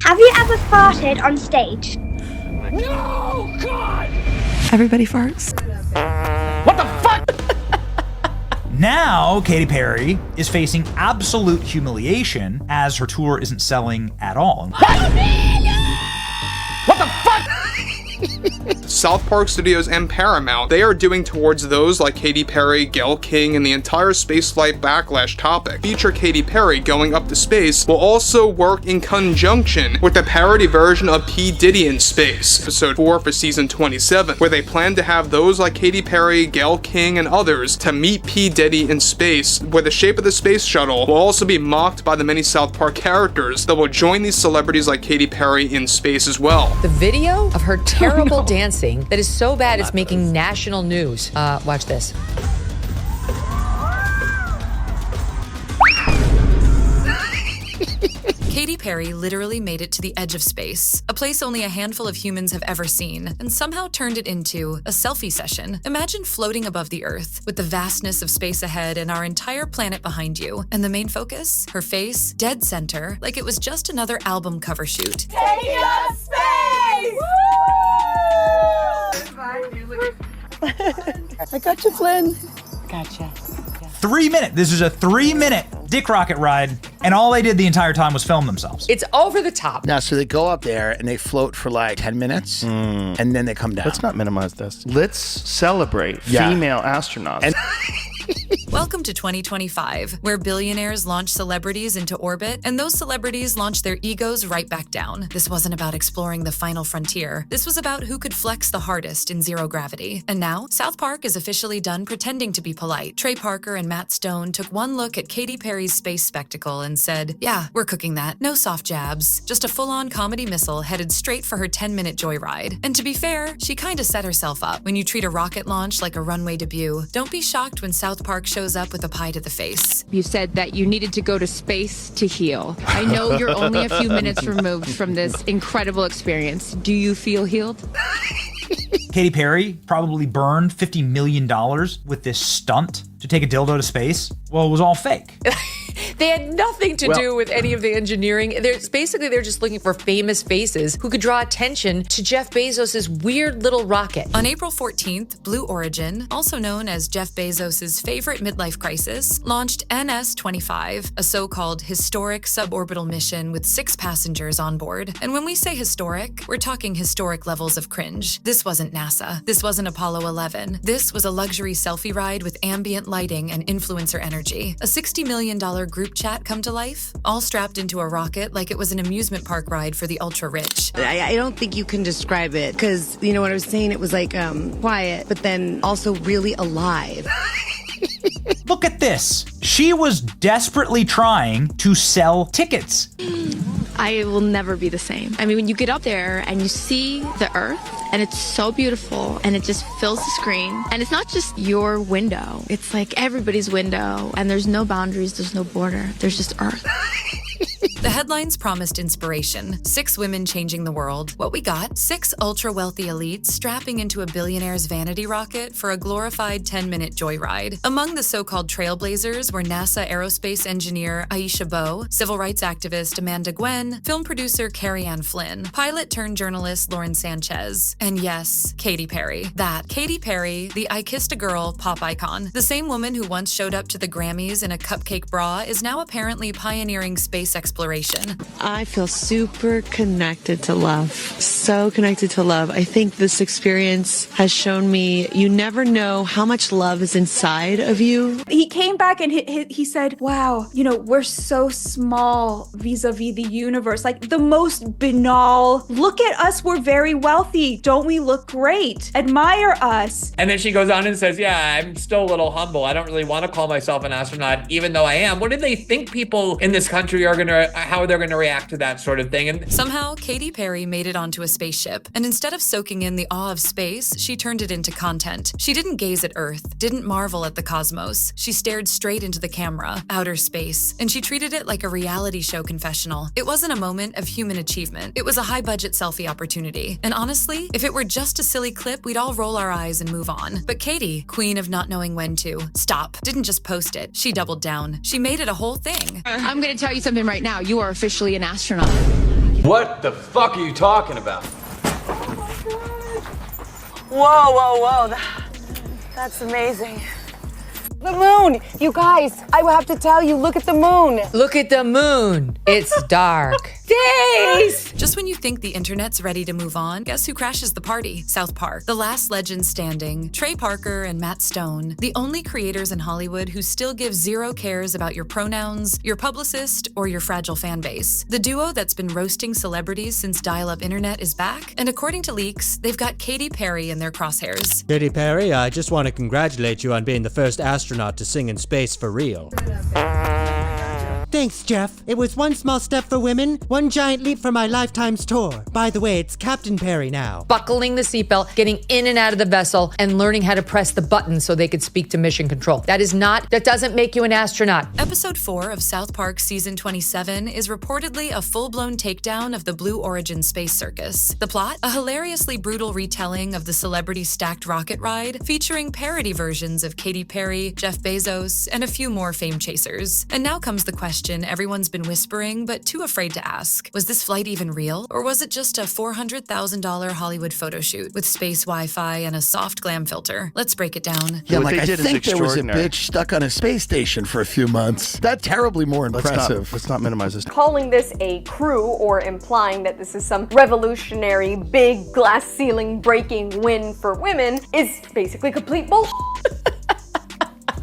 Have you ever farted on stage? No, God! Everybody farts. What the fuck? Now, Katy Perry is facing absolute humiliation as her tour isn't selling at all. What the fuck? South Park Studios and Paramount, they are doing towards those like Katy Perry, Gayle King, and the entire spaceflight backlash topic. Feature Katy Perry going up to space will also work in conjunction with the parody version of P. Diddy in Space, episode 4 for season 27, where they plan to have those like Katy Perry, Gayle King, and others to meet P. Diddy in space, where the shape of the space shuttle will also be mocked by the many South Park characters that will join these celebrities like Katy Perry in space as well. The video of her terrible dancing that is so bad it's making national news. Watch this. Katy Perry literally made it to the edge of space, a place only a handful of humans have ever seen, and somehow turned it into a selfie session. Imagine floating above the Earth, with the vastness of space ahead and our entire planet behind you, and the main focus? Her face, dead center, like it was just another album cover shoot. Taking up space! I got you, Flynn. Gotcha. 3 minutes. This is a 3-minute dick rocket ride, and all they did the entire time was film themselves. It's over the top. Now, so they go up there and they float for like 10 minutes, and then they come down. Let's not minimize this. Let's celebrate female astronauts. And Welcome to 2025, where billionaires launch celebrities into orbit, and those celebrities launch their egos right back down. This wasn't about exploring the final frontier. This was about who could flex the hardest in zero gravity. And now, South Park is officially done pretending to be polite. Trey Parker and Matt Stone took one look at Katy Perry's space spectacle and said, yeah, we're cooking that. No soft jabs. Just a full-on comedy missile headed straight for her 10-minute joyride. And to be fair, she kinda set herself up. When you treat a rocket launch like a runway debut, don't be shocked when South Park shows up with a pie to the face. You said that you needed to go to space to heal. I know you're only a few minutes removed from this incredible experience. Do you feel healed? Katy Perry probably burned $50 million with this stunt to take a dildo to space. Well, it was all fake. They had nothing to do with any of the engineering. They're just looking for famous faces who could draw attention to Jeff Bezos' weird little rocket. On April 14th, Blue Origin, also known as Jeff Bezos' favorite midlife crisis, launched NS-25, a so-called historic suborbital mission with 6 passengers on board. And when we say historic, we're talking historic levels of cringe. This wasn't NASA. This wasn't Apollo 11. This was a luxury selfie ride with ambient lighting and influencer energy. A $60 million group chat come to life, all strapped into a rocket like it was an amusement park ride for the ultra-rich. I don't think you can describe it, because, you know what I was saying, it was like quiet, but then also really alive. Look at this. She was desperately trying to sell tickets. I will never be the same. I mean, when you get up there and you see the Earth, and it's so beautiful, and it just fills the screen, and it's not just your window. It's like everybody's window, and there's no boundaries, there's no border. There's just Earth. The headlines promised inspiration. 6 women changing the world. What we got? 6 ultra-wealthy elites strapping into a billionaire's vanity rocket for a glorified 10-minute joyride. Among the so-called trailblazers were NASA aerospace engineer Aisha Bowe, civil rights activist Amanda Nguyễn, film producer Kerianne Flynn, pilot-turned-journalist Sánchez, and yes, Katy Perry. That Katy Perry, the I Kissed a Girl pop icon. The same woman who once showed up to the Grammys in a cupcake bra is now apparently pioneering space exploration. I feel super connected to love. So connected to love. I think this experience has shown me you never know how much love is inside of you. He came back and he said, wow, you know, we're so small vis-a-vis the universe. Like the most banal, look at us, we're very wealthy. Don't we look great? Admire us. And then she goes on and says, yeah, I'm still a little humble. I don't really want to call myself an astronaut, even though I am. What do they think people in this country are how they're gonna react to that sort of thing? And somehow, Katy Perry made it onto a spaceship, and instead of soaking in the awe of space, she turned it into content. She didn't gaze at Earth, didn't marvel at the cosmos. She stared straight into the camera, outer space, and she treated it like a reality show confessional. It wasn't a moment of human achievement. It was a high-budget selfie opportunity. And honestly, if it were just a silly clip, we'd all roll our eyes and move on. But Katy, queen of not knowing when to stop, didn't just post it. She doubled down. She made it a whole thing. I'm going to tell you something right now. You are officially an astronaut. What the fuck are you talking about? Whoa. That's amazing. The moon! You guys, I will have to tell you, look at the moon. Look at the moon. It's dark. Days! Just when you think the internet's ready to move on, guess who crashes the party? South Park. The last legends standing, Trey Parker and Matt Stone, the only creators in Hollywood who still give zero cares about your pronouns, your publicist, or your fragile fan base. The duo that's been roasting celebrities since dial-up internet is back, and according to leaks, they've got Katy Perry in their crosshairs. Katy Perry, I just want to congratulate you on being the first astronaut to sing in space for real. Thanks, Jeff. It was one small step for women, one giant leap for my Lifetime's tour. By the way, it's Captain Perry now. Buckling the seatbelt, getting in and out of the vessel, and learning how to press the button so they could speak to mission control. That doesn't make you an astronaut. Episode 4 of South Park Season 27 is reportedly a full-blown takedown of the Blue Origin space circus. The plot? A hilariously brutal retelling of the celebrity-stacked rocket ride, featuring parody versions of Katy Perry, Jeff Bezos, and a few more fame chasers. And now comes the question everyone's been whispering but too afraid to ask. Was this flight even real? Or was it just a $400,000 Hollywood photo shoot with space Wi-Fi and a soft glam filter? Let's break it down. Yeah, like I think there was a bitch stuck on a space station for a few months. That's terribly more impressive. Let's not minimize this. Calling this a crew or implying that this is some revolutionary, big glass ceiling breaking win for women is basically complete bullshit.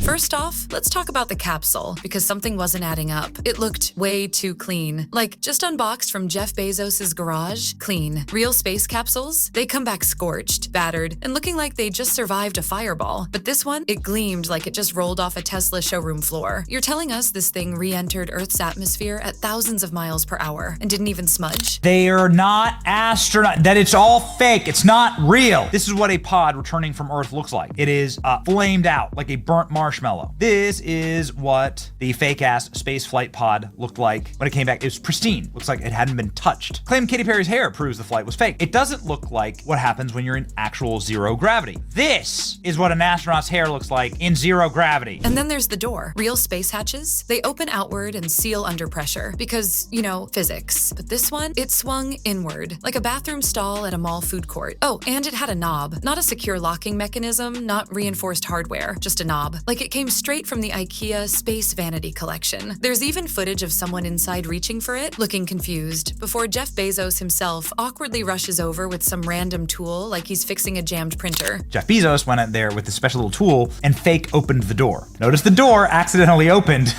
First off, let's talk about the capsule, because something wasn't adding up. It looked way too clean. Like, just unboxed from Jeff Bezos' garage, clean. Real space capsules? They come back scorched, battered, and looking like they just survived a fireball. But this one, it gleamed like it just rolled off a Tesla showroom floor. You're telling us this thing re-entered Earth's atmosphere at thousands of miles per hour and didn't even smudge? They are not astronauts. That it's all fake. It's not real. This is what a pod returning from Earth looks like. It is flamed out like a burnt marshmallow. This is what the fake-ass space flight pod looked like when it came back. It was pristine. Looks like it hadn't been touched. Claim Katy Perry's hair proves the flight was fake. It doesn't look like what happens when you're in actual zero gravity. This is what an astronaut's hair looks like in zero gravity. And then there's the door. Real space hatches, they open outward and seal under pressure because, you know, physics. But this one, it swung inward, like a bathroom stall at a mall food court. Oh, and it had a knob. Not a secure locking mechanism, not reinforced hardware, just a knob. Like it came straight from the IKEA Space Vanity collection. There's even footage of someone inside reaching for it, looking confused, before Jeff Bezos himself awkwardly rushes over with some random tool like he's fixing a jammed printer. Jeff Bezos went out there with a special little tool and fake opened the door. Notice the door accidentally opened.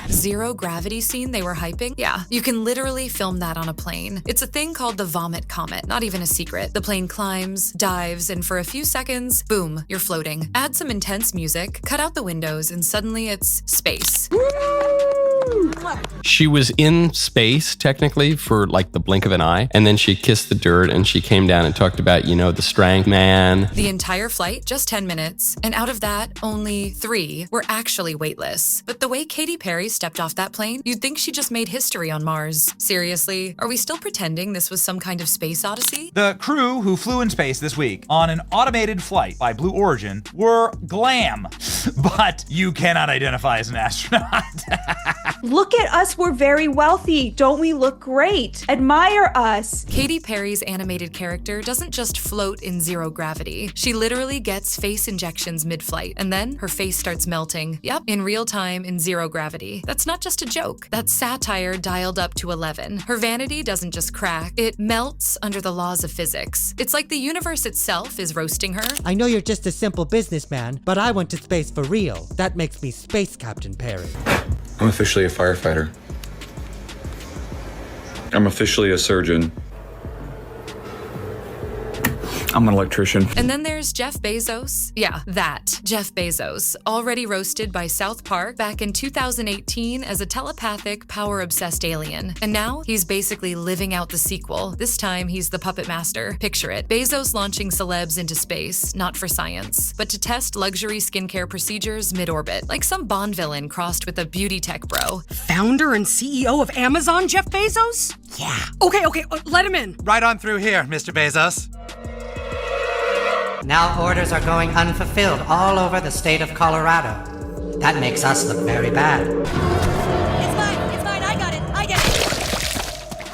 Zero gravity scene they were hyping? Yeah, you can literally film that on a plane. It's a thing called the vomit comet, not even a secret. The plane climbs, dives, and for a few seconds, boom, you're floating. Add some intense music, cut out the windows, and suddenly it's space. She was in space, technically, for like the blink of an eye, and then she kissed the dirt and she came down and talked about, you know, the strength man. The entire flight, just 10 minutes, and out of that, only 3 were actually weightless. But the way Katy Perry stepped off that plane, you'd think she just made history on Mars. Seriously, are we still pretending this was some kind of space odyssey? The crew who flew in space this week on an automated flight by Blue Origin were glam, but you cannot identify as an astronaut. Look at us, we're very wealthy. Don't we look great? Admire us. Katy Perry's animated character doesn't just float in zero gravity. She literally gets face injections mid-flight, and then her face starts melting. Yep, in real time in zero gravity. That's not just a joke. That's satire dialed up to 11. Her vanity doesn't just crack, it melts under the laws of physics. It's like the universe itself is roasting her. I know you're just a simple businessman, but I went to space for real. That makes me Space Captain Perry. I'm officially a firefighter. I'm officially a surgeon. I'm an electrician. And then there's Jeff Bezos. Yeah, that. Jeff Bezos, already roasted by South Park back in 2018 as a telepathic, power-obsessed alien. And now he's basically living out the sequel. This time he's the puppet master. Picture it. Bezos launching celebs into space, not for science, but to test luxury skincare procedures mid-orbit, like some Bond villain crossed with a beauty tech bro. Founder and CEO of Amazon, Jeff Bezos? Yeah. Okay, let him in. Right on through here, Mr. Bezos. Now orders are going unfulfilled all over the state of Colorado. That makes us look very bad. It's mine, I got it.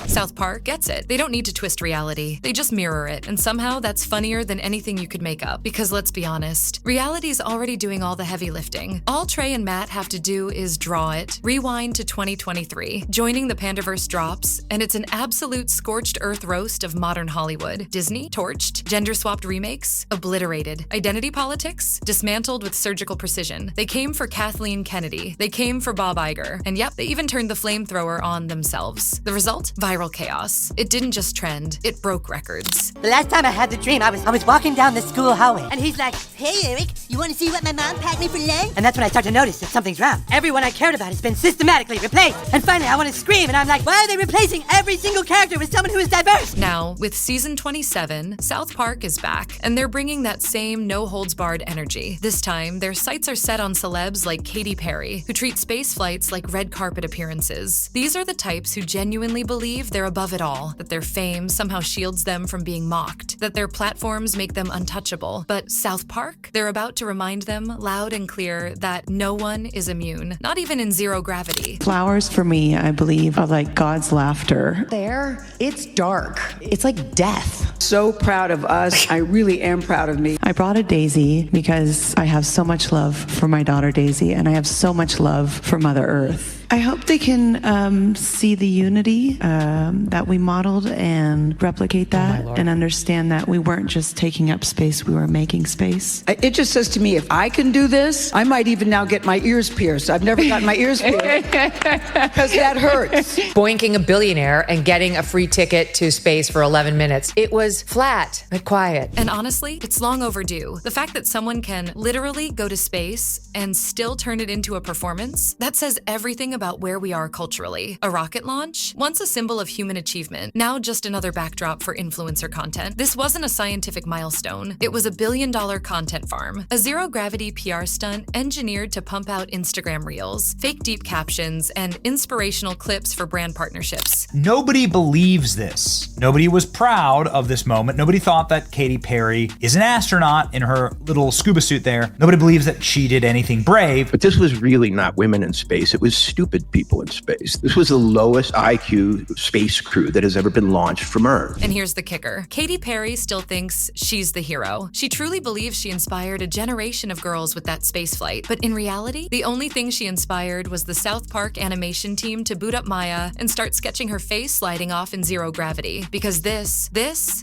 South Park gets it. They don't need to twist reality. They just mirror it, and somehow that's funnier than anything you could make up. Because let's be honest, reality's already doing all the heavy lifting. All Trey and Matt have to do is draw it, rewind to 2023, joining the Pandaverse drops, and it's an absolute scorched earth roast of modern Hollywood. Disney, torched. Gender-swapped remakes, obliterated. Identity politics, dismantled with surgical precision. They came for Kathleen Kennedy. They came for Bob Iger. And yep, they even turned the flamethrower on themselves. The result? Viral chaos. It didn't just trend, it broke records. The last time I had the dream, I was walking down the school hallway, and he's like, "Hey, Eric, you want to see what my mom packed me for lunch?" And that's when I start to notice that something's wrong. Everyone I cared about has been systematically replaced. And finally, I want to scream, and I'm like, why are they replacing every single character with someone who is diverse? Now, with season 27, South Park is back, and they're bringing that same no-holds-barred energy. This time, their sights are set on celebs like Katy Perry, who treat space flights like red carpet appearances. These are the types who genuinely believe they're above it all, that their fame somehow shields them from being mocked, that their platforms make them untouchable. But South Park? They're about to remind them, loud and clear, that no one is immune, not even in zero gravity. Flowers for me, I believe, are like God's laughter. There, it's dark. It's like death. So proud of us. I really am proud of me. I brought a daisy because I have so much love for my daughter Daisy, and I have so much love for Mother Earth. I hope they can see the unity that we modeled and replicate that and understand that we weren't just taking up space, we were making space. It just says to me, if I can do this, I might even now get my ears pierced. I've never gotten my ears pierced because that hurts. Boinking a billionaire and getting a free ticket to space for 11 minutes. It was flat but quiet. And honestly, it's long overdue. The fact that someone can literally go to space and still turn it into a performance, that says everything about where we are culturally. A rocket launch? Once a symbol of human achievement, now just another backdrop for influencer content. This wasn't a scientific milestone. It was a billion-dollar content farm. A zero-gravity PR stunt engineered to pump out Instagram reels, fake deep captions, and inspirational clips for brand partnerships. Nobody believes this. Nobody was proud of this moment. Nobody thought that Katy Perry is an astronaut in her little scuba suit there. Nobody believes that she did anything brave. But this was really not women in space. It was stupid people in space. This was the lowest IQ space crew that has ever been launched from Earth. And here's the kicker. Katy Perry still thinks she's the hero. She truly believes she inspired a generation of girls with that spaceflight. But in reality, the only thing she inspired was the South Park animation team to boot up Maya and start sketching her face sliding off in zero gravity. Because this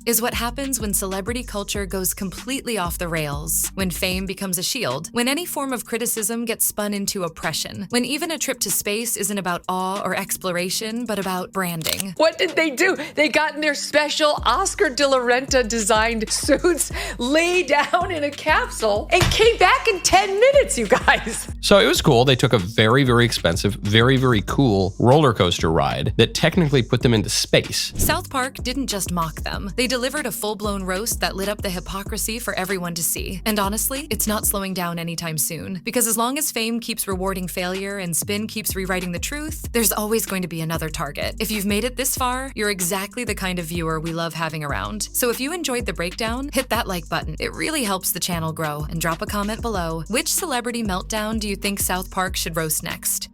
is what happens when celebrity culture goes completely off the rails. When fame becomes a shield. When any form of criticism gets spun into oppression. When even a trip to space isn't about awe or exploration, but about branding. What did they do? They got in their special Oscar de la Renta designed suits, lay down in a capsule, and came back in 10 minutes, you guys. So it was cool. They took a very, very expensive, very, very cool roller coaster ride that technically put them into space. South Park didn't just mock them. They delivered a full-blown roast that lit up the hypocrisy for everyone to see. And honestly, it's not slowing down anytime soon. Because as long as fame keeps rewarding failure and spin keeps rewriting the truth, there's always going to be another target. If you've made it this far, you're exactly the kind of viewer we love having around. So if you enjoyed the breakdown, hit that like button. It really helps the channel grow, and drop a comment below. Which celebrity meltdown do you think South Park should roast next?